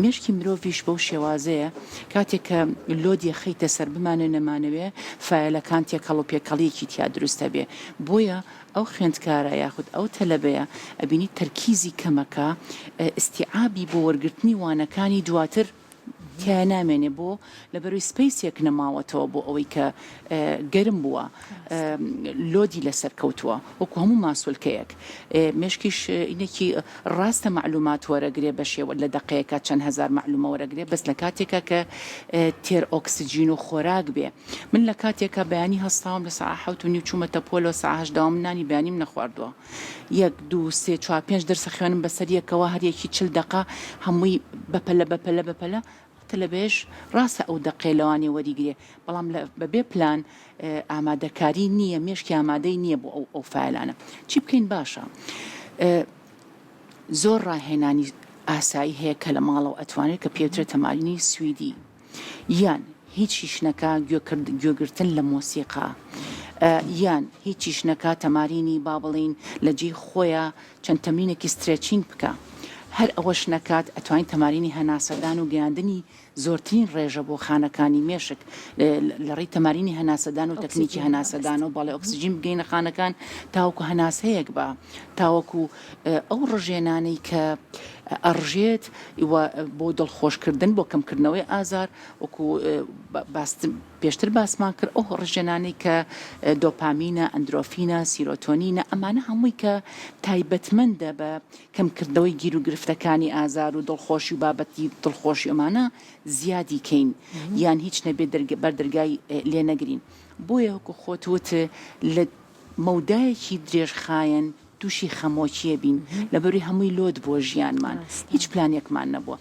مێشکی مرۆڤیش بەو شێوازەیە کاتێک کە لۆدیە خەیتە سەر بمانە نەمانەوێ فایلەکان تێکەڵ و پێکەڵیەکی تیا دروستە بێ بۆیە ئەو خوێندکارە یاخود ئەو تەلەبەیە ئەبینی تەرکیزی کەمەکە ئیستیعابی بۆ وەرگرتنی وانەکانی دواتر تیا نامێنێ بۆ لە بەروی سپیسێک نەماوەتەوە بۆ ئەوەی کە گەرم بووە لۆدی لەسەر کەوتووە وەکو هەموو ماسوولکەیەک مێشکیش ئینێکی ڕاستە معلومات وەرەگرێ بە شێوە لە دقەیەکە چەند هەزار معلومە وەرەگرێ بەس لە کاتێکە کە تێر ئۆکسجین و خۆراک بێ من لە کاتێکە بەیانی هەستاوم لە ساعت 7:30 چوومەتە پۆلۆ ساعت 8 داوام نانی بەیانیم نەخواردووە 1 2 3 4 5 دەرسە خوێنم بەسەریەکەوە هەریەکی 40 دقە هەمووی بەپەلە لە بێش ڕاستە ئەو دقەی لەوانی وەریگرێ بەڵام بەبێ پلان ئامادەکاری نییە مێشکی ئامادەی نییە بۆ ئەو فایلانە چی بکەین باشە زۆر ڕاهێنانی ئاسایی هەیە کە لە ماڵەوە ئەتوانێت کە پێوترێت تەمارینی سویدی یان هیچی شنەکە گوێگرتن لە مۆسیقا یان هیچی شنەکە تەمارینی با بڵین لە جێی خۆیە چەند تەمرینێکی سترێچینگ بکە هەر ئەوەش نەکات ئەتوانین تەمارینی هەناسەدان و گەیاندنی زۆرترین ڕێژە بۆ خانەکانی مێشک لە ڕێی تەمارینی هەناسەدان و تەکنیکی هەناسەدان و باڵێ ئۆکسجین بگەینە خانەکان تاوەکو هەناسەیەک بە تاوەکو ئەو ڕژێنانەی کە ئەڕژێت بۆ دڵخۆشکردن بۆ کەمکردنەوەی ئازار وەکو پێشتر باسمان کرد ئەو ڕژێنانەی کە دۆپامینە ئەندرۆفینە سیرۆتۆنینە ئەمانە هەمووی کە تایبەتمەندە بە کەمکردنەوەی گیر و گرفتەکانی ئازار و دڵخۆشی و بابەتی دڵخۆشی ئەمانە زیادی کەین یان هیچ نەبێت بەردەرگای لێ نەگرین بۆیە وەکو خۆتوت لە مەودایەکی درێژخایەن تووشی خەمۆکیە بین لەبەروی هەمووی لۆد بۆ ژیانمان هیچ پلانێکمان نەبووە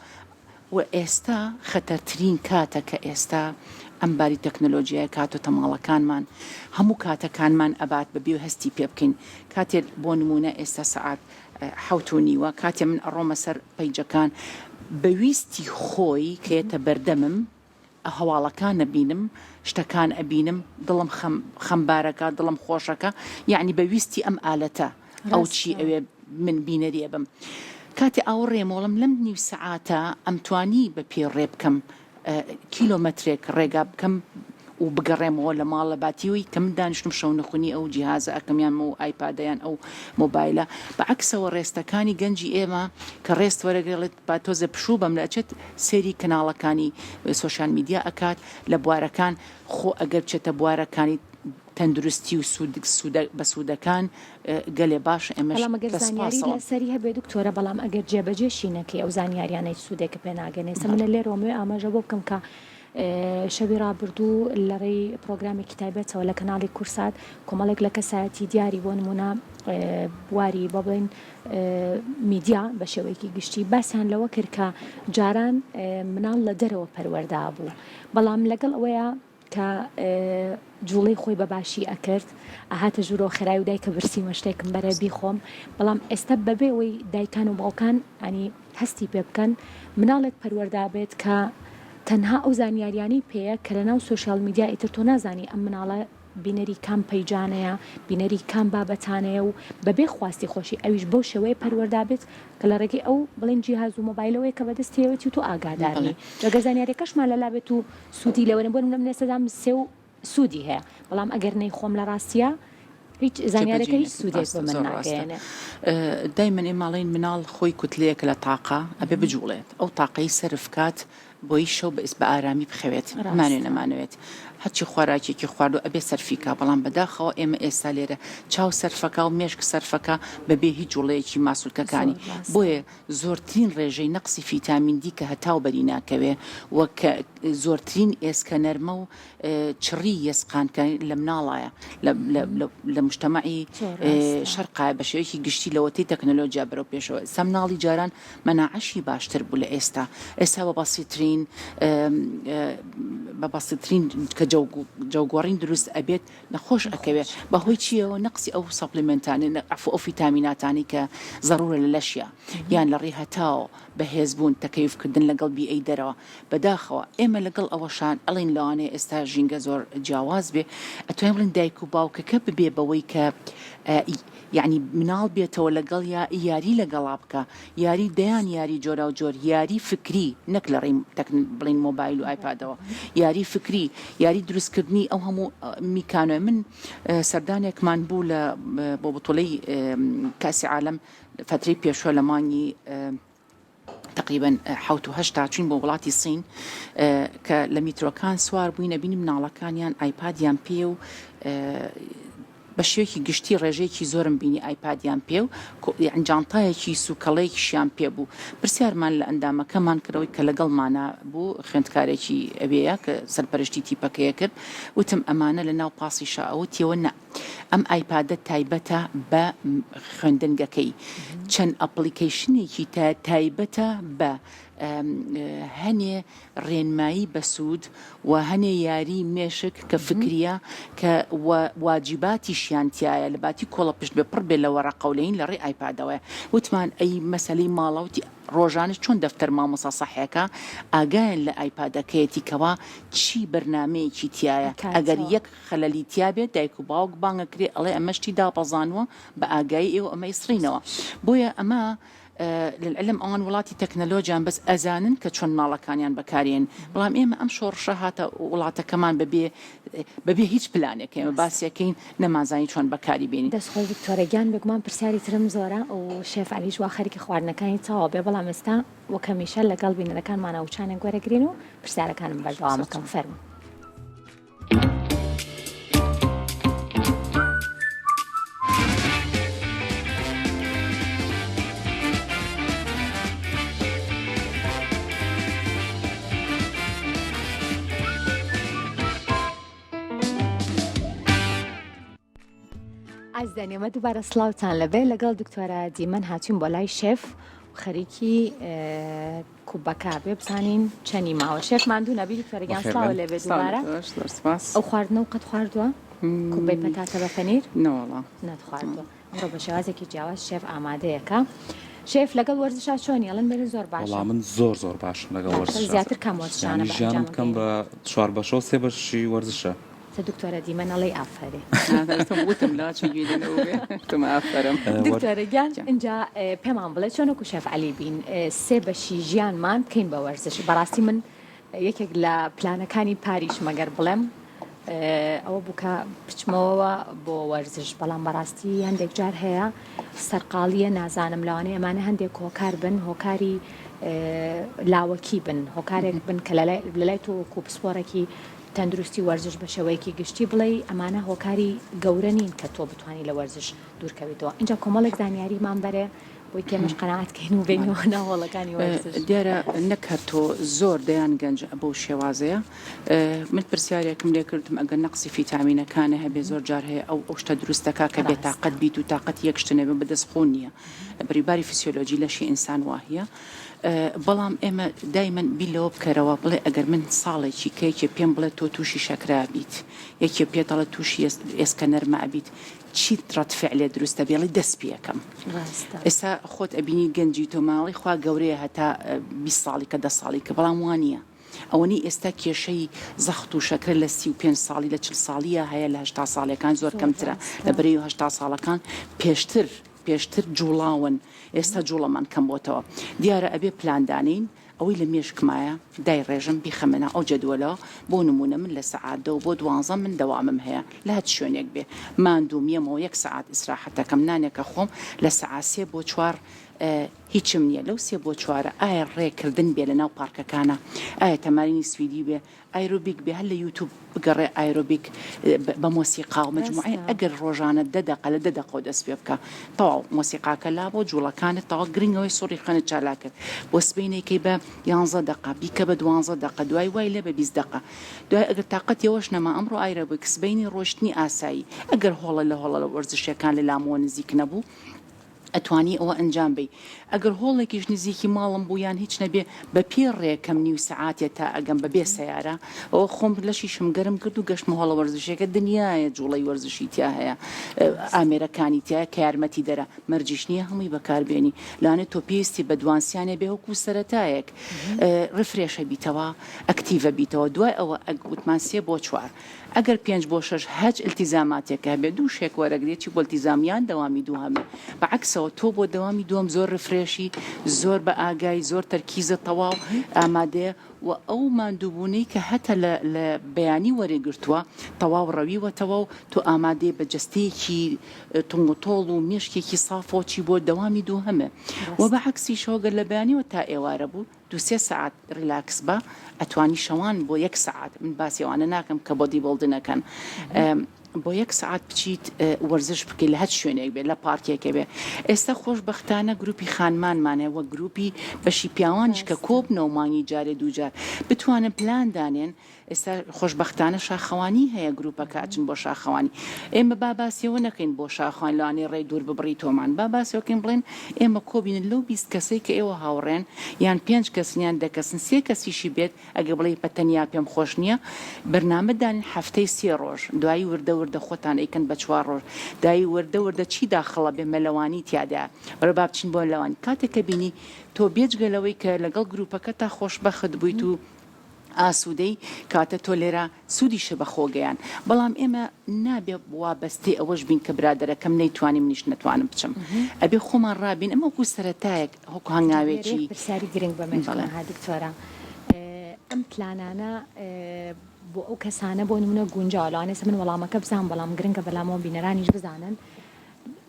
و ئێستا خەتەرترین کاتە کە ئێستا ئەمباری تەکنۆلۆژیای کات و تەماڵەکانمان هەموو کاتەکانمان ئەبات بەبێ و هەستی پێ بکەین کاتێک بۆ نمونە ئێستا سەعات 7:30 کاتێ من ئەڕۆمە سەر پەیجەکان بەویستی خۆی کێتە بەردەمم هەواڵەکان ئەبینم شتەکان ئەبینم دڵم خەمبارەکە دڵم خۆشەکە یعنی بەویستی ئەم ئالەتە ئەو چی ئەوێ من بینەریە بم کاتی ئاو ڕێمۆڵم لەم نیو سەعاتە ئەمتوانی بە پێ ڕێ بکەم کیلۆمەترێک ڕێگا بکەم و بگەڕێمەوە لە ماڵە باتیوی کە من دانیشتم شەو نەخونی ئەو جیهازە ئەەکەمیان و ئایپادەیان ئەو مۆبایلە بەعکسەوە ڕێستەکانی گەنجی ئێمە کە ڕێست وەرەگەڵێت با تۆزە پشوو بەم لە ئەچێت سێری کەناڵەکانی سۆشیال میدیا ئەکات لە بوارەکان خۆ ئەگەر بچێتە بوارەکانی تەندروستی و بە سوودەکان گەلێ باش ئەمەزانیاری لەسەری هەبێ دکتۆرە بەڵام ئەگەر جێبەجێشی نەکەی ئەو زانیاریانەی سوودێکە پێ ناگەنێ سە منە لێرۆمێ ئاماژە بۆ بکەم کە شەوی ڕابردوو لە ڕێی پرۆگرامی کتایبەتەوە لە کەناڵی کورسات کۆمەڵێک لە کەسایەتی دیاری بۆ نمونە بواری بە بڵین میدیا بە شێوەیەکی گشتی باسییان لەوە کرد کە جاران مناڵ لە دەرەوە پەروەردا بوو بەڵام لەگەڵ ئەوەیە کە جوڵەی خۆی بەباشی ئەکرد ئاهاتە ژوورۆ خێرای و دایکە برسی مەشتێکم بەرە بیخۆم بەڵام ئێستا بەبێ ئەوەی دایکان و باوکان ئەنی هەستی پێ بکەن مناڵێک پەروەردا بێت کە تەنها ئەو زانیاریانی پێەیە کە لە ناو سوۆشیال میدیا ئیتر تۆ نازانی ئەم مناڵە بینەری کام پەیجانەیە بینەری کام بابەتانەیە و بەبێ خواستی خۆشی ئەویش بەو شێوەیە پەروەردا بێت کە لە ڕێگەی ئەو بڵێن جیهاز و مۆبایلەوەی کە بەدەستێوەتی و تۆ ئاگادارنی ڕێگە زانیاریەکەشمان لەلا بێت و سوودی لەوەرە بۆ منە سەدام سێ و سوودی هەیە بەڵام ئەگەر نەی خۆم لە ڕاستیە هیچ زانیارەکە هیچ سوودێک بە من ناگەێنێ دایمەن ئێماڵین مناڵ خۆی کوتلەیەک لە تاقا ئەبێ بجوڵێت ئەو تاقەی سەرفکات بۆی شەو بە ئارامی بخەوێت مانوێ نەمانوێت هەرچی خۆراکێکی خواردو ئەبێ سەرفیکا بەڵام بەداخەوە ئێمە ئێستا لێرە چاو سەرفەکە و مێشک سەرفەکە بەبێ هیچ جوڵەیەکی ماسوولکەکانی بۆیە زۆرترین ڕێژەی نەقسی ڤیتامین دی کە هەتاو بەری ناکەوێ وەکە زۆرترین ئێسکە نەرمە و چڕی یەسقانکە لە مناڵایە لە مجتەمەعی شەرقایە بە شێوەیەکی گشتی لەوەتەی تەکنۆلۆژیا بەرەو پێشەوە سە مناڵی جاران مەناعەشی باشتر بوو لە ئێستا بە بەسیترین کە جەوگۆڕین دروست ئەبێت نەخۆش ئەکەوێت بەهۆی چیەوە نەقسی ئەو سەپلیمنتانی ئەو ڤیتامیناتانی کە ضرورە لە لەشیە یان لە ڕێی هەتاو بەهێزبوون تەکەیفکردن لەگەڵ بیئەی دەرەوە بەداخەوە ئێمە لەگەڵ ئەوەشان ئەڵین لەوانەیە ئێستا ژینگە زۆر جیاواز بێ ئەتوانین بڵین دایک و باوکەکە ببێ بەوەی کە یعنی مناڵ بێتەوە لەگەڵ یاری لەگەڵا بکە یاری دەیان یاری جۆرا و جۆر یاری فکری نەک لە ڕێی بڵین مۆبایل و ئایپادەوە یاری فکری یاری دروستکردنی ئەو هەموو میکانۆی من سەردانێکمان بوو لە بۆ بەتۆڵەی کاسی عالەم فترەی پێشوە لە مانگی تقریبا حوت و هەشتا چوین بۆ وڵاتی سین کە لە میترۆکان سوار بووینە بینی مناڵەکانیان ئایپادیان پێ و بە شێوەیەکی گشتی ڕێژەیەکی زۆرم بینی ئایپادیان پێ و ئەنجانتایەکی سوکەڵەیەکیشیان پێ بوو پرسیارمان لە ئەندامەکەمان کردەوەی کە لەگەڵمانە بوو خوێندکارێکی ئەوەیە کە سەرپەرشتی تیپەکەیە کرد وتم ئەمانە لە ناو پاسی شاوتیەوە نە ئەم ئایپادە تایبەتە بە خوێندنگەکەی چەند ئەپلیکیشنێکی تایبەتە بە هەنێ ڕێنمایی بەسوود و هەنێ یاری مێشک کە فکریە کە واجیباتی شیانتیایە لە باتی کۆڵە پشت بێ پڕ بێ لە وەرەقەولەین لە ڕێ ئایپادەوە وتمان ئەی مەسەلەی ماڵەوتی ڕۆژانش چۆن دەفتەر مامۆسا سەحەکە ئاگایان لە ئایپادەکەیەتی کەوا چی بەرنامەیەکی تایە ئەگەر یەک خەلەلی تیا بێت دایک و باوک بانگەکرێ ئەڵێ ئەمەشتی داپەزانوە بە ئاگایی ئێوە ئەمە ئیسڕینەوە بۆیە ئەمە لەعلم ئەوان وڵاتی تەکنەلۆژیان بەس ئەزانن کە چۆن ماڵەکانیان بەکارێن بەڵام ئێمە ئەم شۆڕشە هاتە وڵاتەکەمان بەبێ هیچ پلانێک ئێمە باسیەکەین نەمازانی چۆن بەکاری بێنین دەستخۆی دکتۆرەگیان بگومان پرسیاری ترم زۆرە و شێف عەلیش وا خەریکی خواردنەکانی تەواو بێ بەڵام ئێستا وەکەمیشە لەگەڵ بینەرەکانمانە وچانێک گوەرەگرین و پرسیارەکانم بەردەوامەکەم فەرموو. ئازدان ئێمە دووبارە سڵاوتان لەبێ لەگەڵ دکتۆرە دیمەن هاتوین بۆ لای شێف خەریکی کوبەکە بێ بزانین چەنی ماوە شێف ماندوو نەبی دکتۆرەگیان سڵاوە لێبێ دووبارە ئەو خواردنەوە قەت خواردووە کوبەی پەتاتە بە پەنیر نەتخواردووە ئەمڕۆ بە شێوازێکی جیاواز شێف ئامادەیەکە شێف لەگەڵ وەرزشا چۆنی ئەڵەن بێرە زۆر باشە وەڵام من زۆر باش لەگەڵ وەرزشا زیاتر کام وەرزشانە ژیانم بکەم بە 4 بەشە و 3 بەشی وەرزشە دکتۆرە دیمەن ئەڵێ ئافرێ دکتۆرە گیان اینجا پێمان بڵێ چۆنەکو شێف عەلی بین 3 بەشی ژیانمان بکەین بە وەرزش بەڕاستی من یەکێک لە پلانەکانی پاریش مەگەر بڵێم ئەوە بووکە بچمەوە بۆ وەرزش بەڵام بەڕاستی هەندێک جار هەیە سەرقاڵیە نازانم لەوانەیە ئەمانە هەندێک هۆکار بن هۆکاری لاوەکی بن هۆکارێک بن کە لە لای تۆ وەکو پسپۆڕێکی تەندروستی وەرزش بە شێوەیەکی گشتی بڵێ ئەمانە هۆکاری گەورە نین کە تۆ بتوانانی لە وەرزش دوورکەویتەوە اینجا کۆمەڵێک زانیاریمان بەرێ بۆی کێمەش قەناعەتکەین و بینەوە ناوەڵەکانی وەرزش. دیارە نەکاتۆ زۆر دەیان گەنج بۆ شێوازەیە من پرسیارێکم لێ کردم ئەگەر نەقسی فیتامینەکانە هەبێ زۆر جار هەیە ئەو شتە دروستەکە کە بێ تاقەت بیت و تاقەت یەک شتنەبێ بەدەستخۆن نییە بریباری فیسیۆلۆژی لەشی ئینسان وایە. بەڵام ئێمە دایمەن بیلەوە بکەرەوە بڵێ ئەگەر من ساڵێکی کەیکێ پێم بڵێت تۆ تووشی شەکرا بیت یەکێ پێتەڵە تووشی ئێسکە نەرمە بیت چیت ڕەتفعلێ دروستە بێڵی دەست پێەکەم ئێستا خۆت ئەبینی گەنجی تۆ ماڵی خوا گەورەیە هەتا 20 ساڵی کە 10 ساڵی کە بەڵام وانە ئەوەنی ئێستا کێشەی زەخت و شەکرە لە 35 ساڵی لە 40 ساڵیە هەیە لە 80 ساڵەکان زۆر کەمترە لە بەرەی 80 ساڵەکان پێشتر جوڵاون ئێستا جوڵەمان کەم بۆتەوە دیارە ئەبێ پلاندانین ئەوەی لە مێشکمایە دای ڕێژم بیخەمەنە ئەو جەدوەلە بۆ نمونە من لە سەعاتەوە بۆ 12 من دەوامم هەیە لە هەت شوێنێک بێ ماندوو میەمەوە 1 ساعت ئیسراحەتەکەم نانێکە خۆم لە سەعات 3 بۆ 4 هیچم نییە لەو 3 بۆ 4 ئایا ڕێکردن بێ لە ناو پارکەکانە ئایا تەمارینی سویدی بێ ئایرۆبیک بێ هەر لە یوتیوب بگەڕێ ئایرۆبیک بە مۆسیقا و مجموعی ئەگەر ڕۆژانە 10 دقە لە 10 دقە دەست پێ بکە تەواو مۆسیقاکە لا بۆ جوڵەکانت تەواو گرنگەوەی سوڕی خەنت چالا کرد بۆ سبەینێکی بە 11 دقە بیکە بە 12 دقە دوای وای لێ بە 20 دقە دوای ئەگەر تااقەتەوەش نەما ئەمڕۆ ئایرۆبیک سبەینی ڕۆشتنی ئاسایی ئەگەر هۆڵە لە وەرزشەکان لە لامەوە نزیک نەبوو ئەتوانی ئەوە ئەنجام بی ئەگەر هۆڵێکیش نزیکی ماڵم بوویان هیچ نەبێ بە پێ ڕێکەم نیو سعاتێ تا ئەگەم بەبێ سیارە ئەوە خۆم لەشیشم گەرم کرد و گەشتمە هۆڵە وەرزشێکە دنیاە جوڵی وەرزشی تیا هەیە ئامێرەکانی تیا کە یارمەتی دەرە مەرجیش نییە هەمووی بەکاربێنی لاانێت تۆ پێویستی بە دوانسیانێ بێ وەکو سەرەتایەک ڕفرێشە بیتەوە ئەکتیڤە بیتەوە دوای ئەوە وتمان 3 بۆ 4 ئەگەر 5 بۆ 6 هەج التیزاماتێکە بێ دوو شێک وەرەگرێتی بۆ التیزامیان دەوامی دوو هەمێ بەعکسەوە تۆ بۆ دەوامی دووەم زۆر ڕفرێشی زۆر بە ئاگای زۆر تەرکیزە تەواو ئامادەیە و ئەو ماندووبوونەی کە هەتە لە بەیانی وەرەگرتووە تەواو ڕەویوەتەوە و تۆ ئامادەی بە جستەیەکی تۆڵ و مێشکێکی سافۆچی بۆ دەوامی دوو هەمێ و بەعکسی شۆگەر لە بەیانیوە تا ئێوارە بوو 2-3 ساعت ریلاکس بە ئەتوانی شەوان بۆ 1 ساعت من باسیێوانە ناکەم کە بۆدی بڵدنەکەن بۆ 1 ساعت بچیت وەرزش بکەیت لە هەت شوێنێک بێت لە پارکێکە بێ ئێستا خۆشبەختانە گروپی خانمانمانێ وە گروپی بەشی پیاوانیش کە کۆبنەوەمانی جارێ دووجار بتوانن پلاندانێن ئێستا خۆشبەختانە شاخەوانی هەیە گروپەکەچن بۆ شاخەوانی ئێمە باباسیەوە نەکەین بۆ شاخوان لەوانێ ڕێ دوور ببڕی تۆمان باباسیەوەکەین بڵێن ئێمە کۆبینن لەو 20 کەسەی کە ئێوە هاوڕێن یان 5 کەسنیان دەکەسن 3 کەسیشی بێت ئەگە بڵێ بەتەنیا پێم خۆش نییە بەرنامەدانین هەفتەی 3 ڕۆژ دوایی وردە خۆتان ئەیکەن بە 4 ڕۆژ دای وردە چی داخڵە بێ مەلەوانی تیادا بەرە با بچین بۆ لەوانی کاتێککە بینی تۆ بێجگەلەوەی کە لەگەڵ گروپەکە تا خۆشبەخت بوویت و ئاسوودەی کاتە تۆ لێرە سوودیشە بە خۆگەیان بەڵام ئێمە نابێ وابەستی ئەوەش بین کە برادەرەکەم نەیتوانیم نیش نتوانم بچم ئەبێ خۆمان ڕابین ئەمە وەکو سەرەتایەک هەکو هەنگاوێکی پرسیاری گرنگ بەمەها دکتۆرە ئەم پلانانە بۆ ئەو کەسانە بۆ نمونە گونجاوانێسە من وەڵامەکە بزان بەڵام گرنگە بەلامەوە بینەرانیش بزانن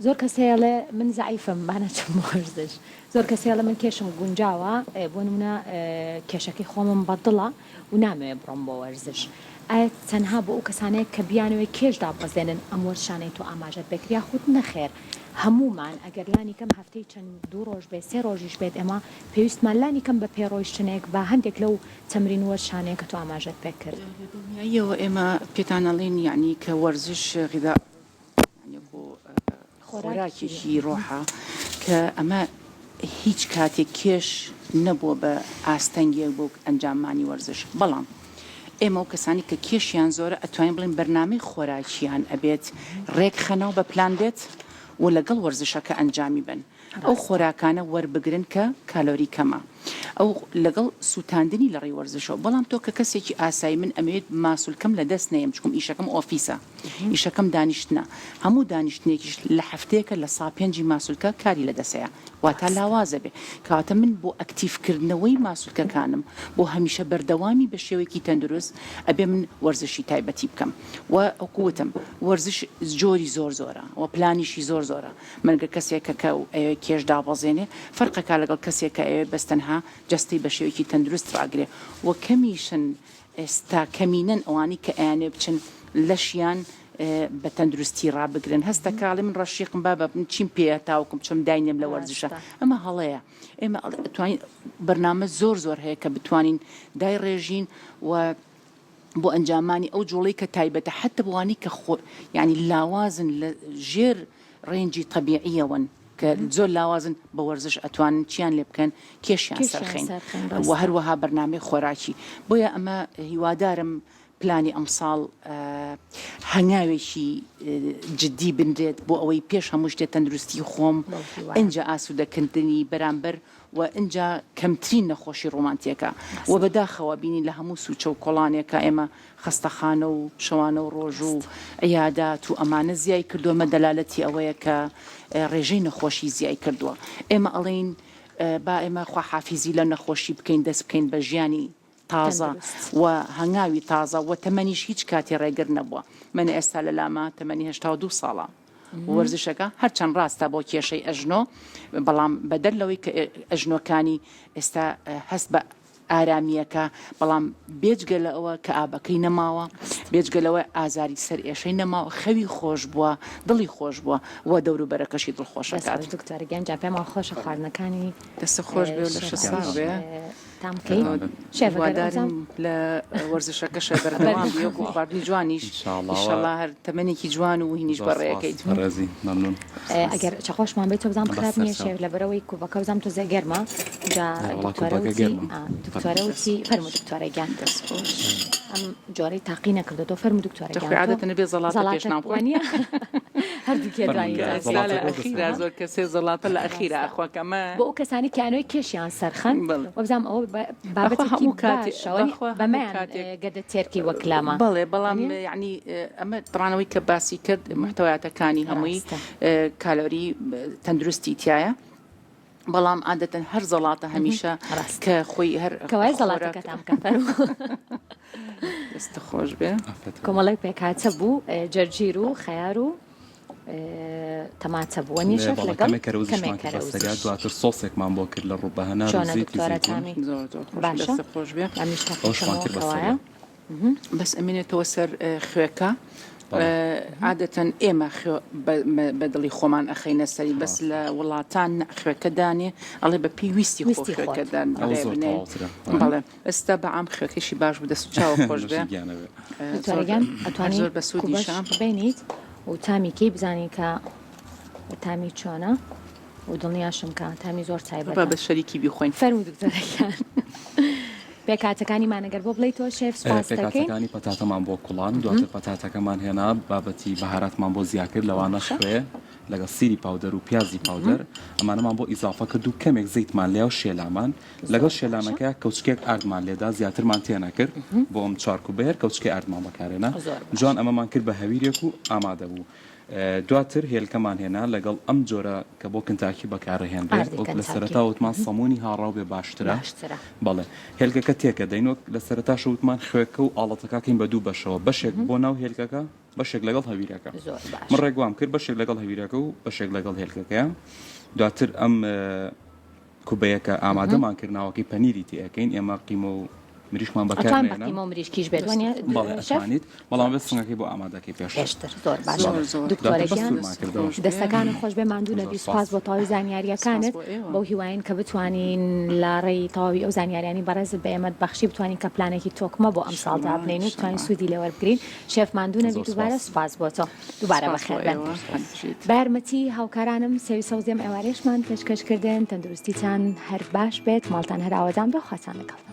زۆر کەسێڵێ من زعیفم بانەچم وەرزش زۆر کەسێڵە من کێشم گونجاوە بۆ نمونە کێشەکەی خۆمم بەدڵە و نامەوێ بڕۆم بۆ وەرزش ئایا تەنها بۆ ئەو کەسانەیە کە بیانەوەی کێشدا بەزێنن ئەم وەرشانەی تۆ ئاماژەت بکریا خودت نەخێر هەمومان ئەگەر لانی کەم هەفتەی چەند 2 ڕۆژ بێ 3 ڕۆژیش بێت ئێمە پێویستمان لانی کەم بە پێڕۆیشتنێک بە هەندێک لەو تەمرین وەرشانەیە کە تۆ ئاماژەت پێکرد دنیایەوە ئێمە پێتانەڵێن یعنی کە وەرزش غذا خۆراکێکی ڕۆحە کە ئەمە هیچ کاتێک کێش نەبووە بە ئاستەنگێک بۆ ئەنجامانی وەرزش بەڵام ئێمە و کەسانی کە کێشیان زۆرە ئەتوانین بڵین بەرنامەی خۆراکیان ئەبێت ڕێک خەنەوە بە پلان بێت و لەگەڵ وەرزشەکە ئەنجامی بن ئەو خۆراکانە وەربگرن کە کالۆری کەمە ئەو لەگەڵ سووتاندنی لە ڕێی وەرزشەوە بەڵام تۆ کە کەسێکی ئاسایی من ئەمەوێت ماسوولکەم لە دەست نەیەم چکم ئیشەکەم ئۆفیسە ئیشەکەم دانیشتنە هەموو دانیشتنێکیش لە هەفتەیەکە لە ساپێنجی ماسوولکە کاری لە دەسەیە واتە لاوازە بێ کاتە من بۆ ئەکتیڤکردنەوەی ماسوولکەکانم بۆ هەمیشە بەردەوامی بە شێوەیەکی تەندروست ئەبێ من وەرزشی تایبەتی بکەم و ئەوکوتم وەرزش جۆری زۆرە و پلانیشی زۆرە منگە کەسێکە کە کێش دابەزێنێ فەرقەکە لەگەڵ کەسێکە ئەوێ بەستەنها جستی بە شێوەیەکی تەندروست ڕاگرێ و کەمیشن ئێستا کەمینەن ئەوانی کە ئەیانێ بچن لەشیان بە تەندروستی ڕابگرن هەستە کاڵی من ڕەشیقم با بە چیم پێ تاوکم چم داینێم لە وەرزشە ئەمە هەڵەیە ئێمە توانین بەرنامە زۆر هەیە کە بتوانین دای ڕێژین و بۆ ئەنجامانی ئەو جوڵەی کە تایبەتە حتى بوانی کە یعنی لاوازن لە ژێر ڕێنجی طبیعیەوەن کە زۆر لاوازن بە وەرزش ئەتوانن چیان لێ بکەن کێشیان سەرخین و هەروەها بەرنامەی خۆراکی بۆیە ئەمە هیوادارم پلانی ئەمساڵ هەنگاوێکی جددی بنرێت بۆ ئەوەی پێش هەموو شتێ تەندروستی خۆم ئەنجا ئاسوودەکردنی بەرامبەر و ئەنجا کەمترین نەخۆشی ڕۆمانتیەکە و بەداخەوە بینی لە هەموو سوچە و کۆڵانێکە ئێمە خستەخانە و شەوانە و ڕۆژ و عیادات و ئەمانە زیای کردووەمە دەلالەتی ئەوەیە کە ڕێژەی نەخۆشی زیای کردووە ئێمە ئەڵێن با ئێمە خواحافیزی لە نەخۆشی بکەین دەست بکەین بە ژیانی تازە و هەنگاوی تازە و تەمەنیش هیچ کاتی ڕێگر نەبووە منە ئێستا لە لامە تەمەنی 82 ساڵە وەرزشەکە هەرچەند ڕاستە بۆ کێشەی ئەژنۆ بەڵام بەدەر لەوەی کە ئەژنۆکانی ئێستا هەست بە ئارامیەکە بەڵام بێجگە لە ئەوە کە ئابەکەی نەماوە بێجگە لەوە ئازاری سەر ئێشەی نەماوە خەوی خۆش بووە دڵی خۆش بووە و دەوروبەرەکەشی دڵخۆشەکات دکتۆرەگەیان جا پێم خۆشە خواردنەکانی دەستە خۆش بێ لە شە ساڵ بێ شێوادارم لە وەرزشەکەشە بەردەوام بێ و خواردنی جوانیش ئینشاڵڵا هەر تەمەنێکی جوان و هینیش بەڕێیەکەیت ئەگەر چەخۆشمان بێت بزانام خراپ نییە شێر لەبەرەوەی کوبەکە بزانام تۆ زەگەرمە جا دکتۆرەوتی فەرمو دکتۆرەگیان ئەم جۆرەی تاقی نەکردەوە فەرمو دکتۆرەگیان عادەتەن بێ زەڵاتە پێش ناوانە هەردووکێ ئەخیرا زۆر کەسێ زەڵاتە لە ئەخیرا ئەخواکەمە بۆ ئەو کەسانی کیانۆی کێشیان سەرخەن وەبزانام ئەوە بابەتێکی باشەوە بەمەیان گەدە تێرکی وەکلامە بەڵێ بەڵام یعنی ئەمە دڕانەوەی کە باسی کرد محتەوایەتەکانی هەمووی کالۆری تەندروستی تایە بەڵام عادەتەن هەر زەڵاتە هەمیشە کە خۆی هەر کەوای زەڵاتەکەتان کەفەر دەستە خۆش بێ کۆمەڵی پێکاتە بوو جەرگیر و خەیار و تەماتە بووە نیشە لەگەڵ کەمێکەرەوەسەریا دواتر سۆسێکمان بۆ کرد لە ڕووبەهەنا دکتۆرەتامی باشە خۆش بێ ئەمیشتەوەیە بەس ئەمێنێتەوە سەر خوێکە عادەتەن ئێمە بەدڵی خۆمان ئەخەینە سەری بەس لە وڵاتان خوێکەدانێ ئەڵێ بە پێویستی خۆکەدان بەڵێ ئێستا بەعام خوێکەشی باش بوو دەست چاوە خۆش بێ دکتۆرەگیان ئەتوانێت زۆر بە سوودیشان ببینیت و تامیکەی بزانین کە تامی چۆنە و دڵنیاشم کە تامی زۆر تایبەتە بە شەریکی بیخۆین فەرموو دکتۆرەگیان پێکاتەکانیمانەگەر بۆ بڵیتەوە شێف سپاس دەکەین پێکاتەکانی پەتاتەمان بۆ کوڵان دواتر پەتاتەکەمان هێنا بابەتی بەهاراتمان بۆ زیاکرد لەوانە شوێ لەگەڵ سیری پاودەر و پیازی پاودەر ئەمانەمان بۆ ئیزافە کرد و کەمێک زەیتمان لێ و شێلامان لەگەڵ شێلانەکە کەوچکێک ئاردمان لێدا زیاترمان تێنەکرد بۆ ئەم چارکوبەر کەوچکی ئاردمان بەکارێنە جوان ئەمەمان کرد بە هەویرێک و ئامادە بوو دواتر هێلکەمان هێنا لەگەڵ ئەم جۆرە کە بۆ کنتاکی بەکارەهێنرێت لە سەرەتا وتمان سەمونی هاڕاو بێ باشترە بەڵێ هێلکەکە تێکە دەینۆ لە سەرەتا شوتمان خوێکە و ئاڵەتەکەکەین بە دوو بەشەوە بەشێک بۆ ناو هێلکەکە بەشێک لەگەڵ هەویرەکە من ڕێگوام کرد بەشێک لەگەڵ هەویرەکە و بەشێک لەگەڵ هێلکەکەیە دواتر ئەم کوبەیەکە ئامادەمان کردناوەکەی پەنیری تێەکەین ئێمە قیمە و مریشمان مریشکیش بێت بەڵام بێت سنگەکەی بۆ ئامادەکەی پێشتر زۆر باش دکتۆرەگیان دەستەکان خۆش بێ ماندوو نەبی سوپاس بۆ تەواوی زانیاریەکانت بۆ هیواین کە بتوانین لە ڕێی تەواوی ئەو زانیاریانی بەڕێزت بە ئێمە بەخشی بتوانین کە پلانێکی تۆکمە بۆ ئەم ساڵدا بنین و بتوانین سوودی لێوەربگرین شێف ماندوو نەبی دووبارە سوپاس بۆ تۆ دووبارە بەخێر بن بە یارمەتی هاوکارانم سێوی سەوزێم ئێوارێشمان پێشکەشکردن تەندروستیتان هەر باش بێت ماڵتان هەر ئاوەدان بێ خواتان لەگەڵ